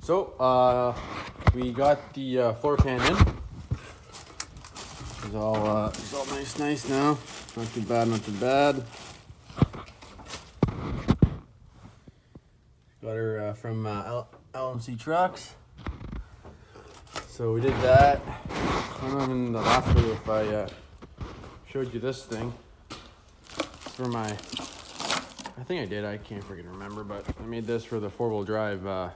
So, we got the floor pan in. It's all nice now. Not too bad, not too bad. Got her from LMC Trucks. So we did that. I don't know in the last video if I showed you this thing. It's for my, I think I did, I can't freaking remember, but I made this for the 4-wheel drive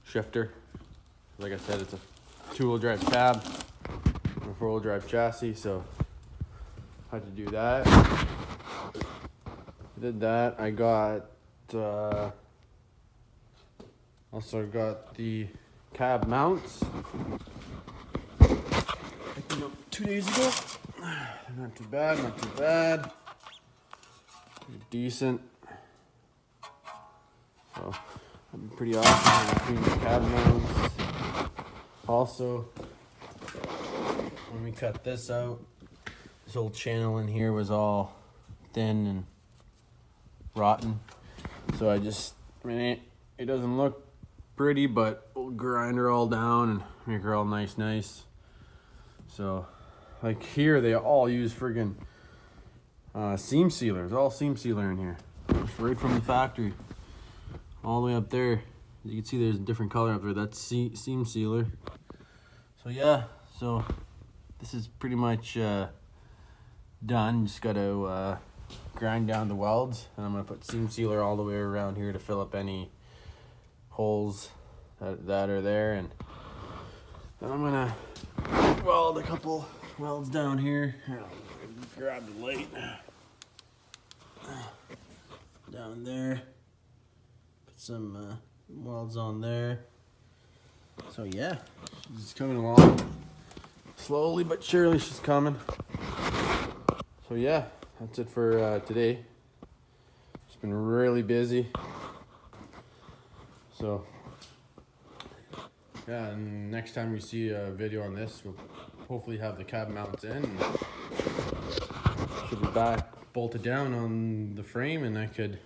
shifter. Like I said, it's a 2-wheel drive cab and a 4-wheel drive chassis, so I had to do that. Did that. I got also got the cab mounts. Picked them up 2 days ago. Not too bad, not too bad. Pretty decent. So that'd be pretty awesome between the cab mounts. Also, when we cut this out, this whole channel in here was all thin and rotten. So I mean, it doesn't look pretty, but we'll grind her all down and make her all nice. So, like here, they all use friggin' seam sealers. All seam sealer in here, just right from the factory, all the way up there. As you can see, there's a different color up there. That's seam sealer. So yeah, so this is pretty much done. Just gotta grind down the welds, and I'm gonna put seam sealer all the way around here to fill up any holes that are there, and then I'm gonna weld a couple welds down here. Here, I'll grab the light down there. Put some welds on there. So yeah, she's coming along slowly but surely. She's coming. So yeah, that's it for today. It's been really busy. So yeah, and next time we see a video on this, we'll hopefully have the cab mounts in. And should be back bolted down on the frame, and I could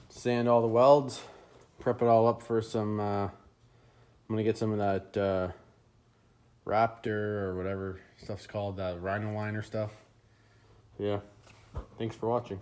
sand all the welds, prep it all up for some, I'm gonna get some of that Raptor or whatever stuff's called, that Rhino liner stuff. Yeah, thanks for watching.